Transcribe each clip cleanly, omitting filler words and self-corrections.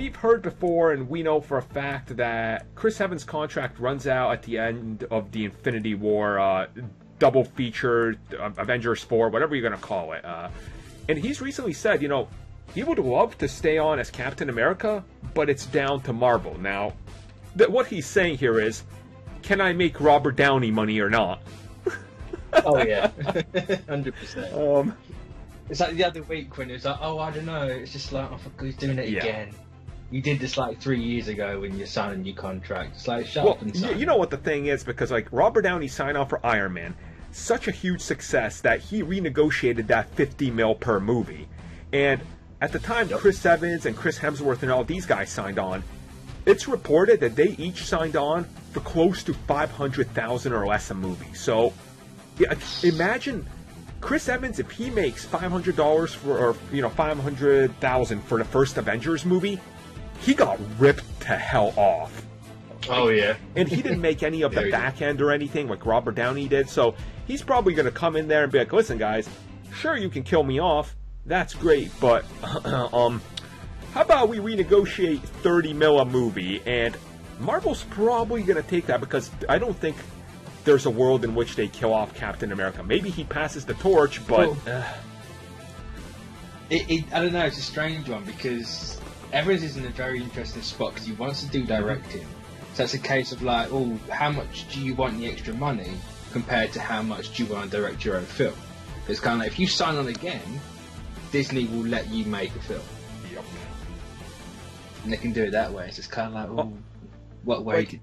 we've heard before, and we know for a fact that Chris Evans' contract runs out at the end of the Infinity War double feature, Avengers 4, whatever you're going to call it. And he's recently said, you know, he would love to stay on as Captain America, but it's down to Marvel. Now, what he's saying here is, can I make Robert Downey money or not? Oh yeah, 100%. It's like the other week when it was like, oh, I don't know. It's just like, oh, fuck, he's doing it again. You did this like 3 years ago when you signed a new contract. It's like, shut up and sign. You know what the thing is? Because like Robert Downey signed on for Iron Man, such a huge success that he renegotiated that $50 million per movie. And at the time, Chris Evans and Chris Hemsworth and all these guys signed on. It's reported that they each signed on for close to $500,000 or less a movie. So, yeah, imagine Chris Evans, if he makes $500 for, or $500,000 for the first Avengers movie, he got ripped to hell off. Oh yeah, and he didn't make any of the back end or anything like Robert Downey did. So he's probably going to come in there and be like, "Listen, guys, sure you can kill me off. That's great, but how about we renegotiate $30 million a movie?" And Marvel's probably going to take that because I don't think there's a world in which they kill off Captain America. Maybe he passes the torch, but I don't know. It's a strange one because Evans is in a very interesting spot because he wants to do directing. So it's a case of like, oh, how much do you want the extra money compared to how much do you want to direct your own film? It's kind of like, if you sign on again, Disney will let you make a film. Yep. And they can do it that way. So it's kind of like, oh, what way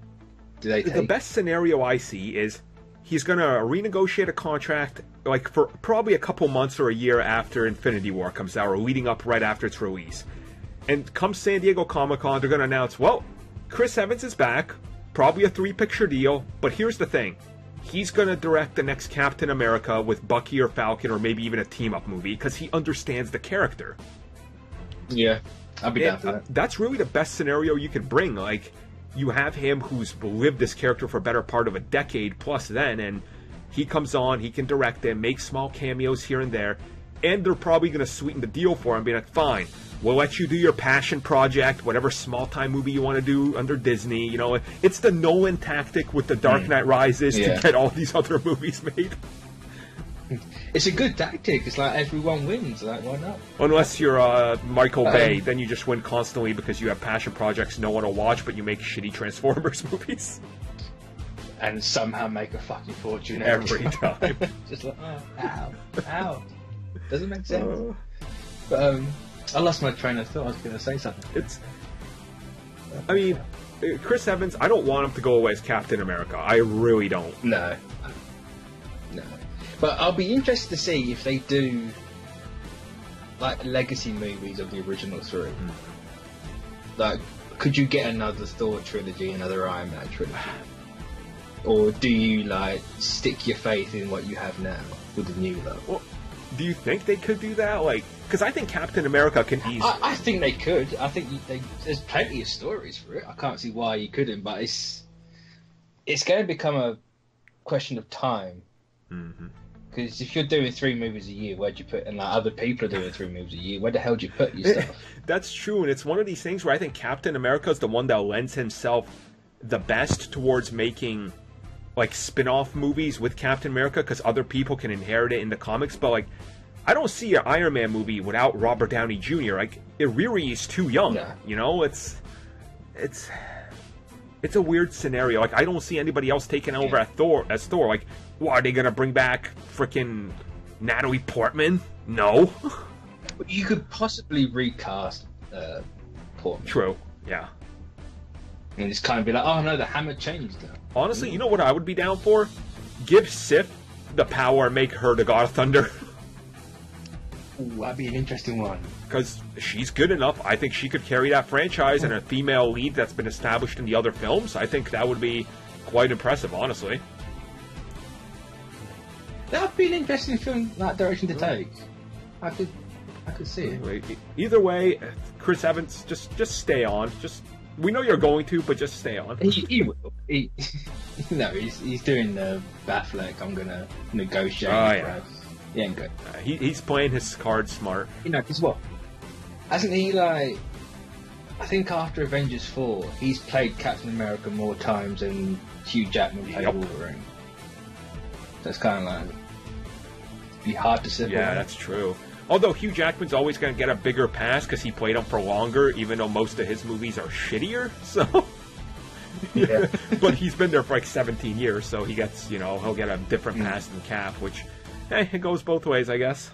do they take? The best scenario I see is he's going to renegotiate a contract like for probably a couple months or a year after Infinity War comes out or leading up right after its release. And come San Diego Comic-Con, they're going to announce, well, Chris Evans is back, probably a 3-picture deal, but here's the thing. He's going to direct the next Captain America with Bucky or Falcon or maybe even a team-up movie because he understands the character. Yeah, I'll be down for that. That's really the best scenario you could bring. Like, you have him who's lived this character for a better part of a decade plus then, and he comes on, he can direct them, make small cameos here and there, and they're probably going to sweeten the deal for him, being like, fine, we'll let you do your passion project, whatever small-time movie you want to do under Disney. You know, it's the Nolan tactic with The Dark Knight Rises to get all these other movies made. It's a good tactic. It's like everyone wins. Like, why not? Unless you're Michael Bay, then you just win constantly because you have passion projects no one will watch, but you make shitty Transformers movies. And somehow make a fucking fortune every time. Just like, oh, ow. Doesn't make sense. But, I lost my train of thought. I was going to say something. I mean, Chris Evans, I don't want him to go away as Captain America. I really don't. No. But I'll be interested to see if they do, like, legacy movies of the original three. Like, could you get another Thor trilogy, another Iron Man trilogy? Or do you, like, stick your faith in what you have now with the new look? Well, do you think they could do that? Like, because I think Captain America can easily... I think they could. I think there's plenty of stories for it. I can't see why you couldn't, but it's going to become a question of time. Because if you're doing 3 movies a year, where'd you put... And like, other people are doing 3 movies a year, where the hell do you put your stuff? That's true, and it's one of these things where I think Captain America is the one that lends himself the best towards making, like, spin-off movies with Captain America, because other people can inherit it in the comics, but, like, I don't see an Iron Man movie without Robert Downey Jr. Like, Riri is too young, you know? It's a weird scenario. Like, I don't see anybody else taking over as Thor. Like, what, are they gonna bring back frickin' Natalie Portman? No. You could possibly recast Portman. True, yeah. And it's kind of be like, oh no, the hammer changed now. Honestly, you know what I would be down for? Give Sif the power and make her the God of Thunder. Ooh, that'd be an interesting one. Because she's good enough. I think she could carry that franchise, and a female lead that's been established in the other films. I think that would be quite impressive, honestly. That would be an interesting film, that direction to take. I could see it. Anyway, either way, Chris Evans, just stay on. We know you're going to, but just stay on. He will. No, he's doing the Batfleck. I'm gonna negotiate. Oh yeah. He ain't good. He's playing his cards smart. You know, because what? Hasn't he, like... I think after Avengers 4, he's played Captain America more times than Hugh Jackman played Wolverine. That's kind of like... It'd be hard to separate. Yeah, that's true. Although Hugh Jackman's always going to get a bigger pass because he played him for longer, even though most of his movies are shittier, so... Yeah. But he's been there for like 17 years, so he gets, he'll get a different pass than Cap, which, it goes both ways, I guess.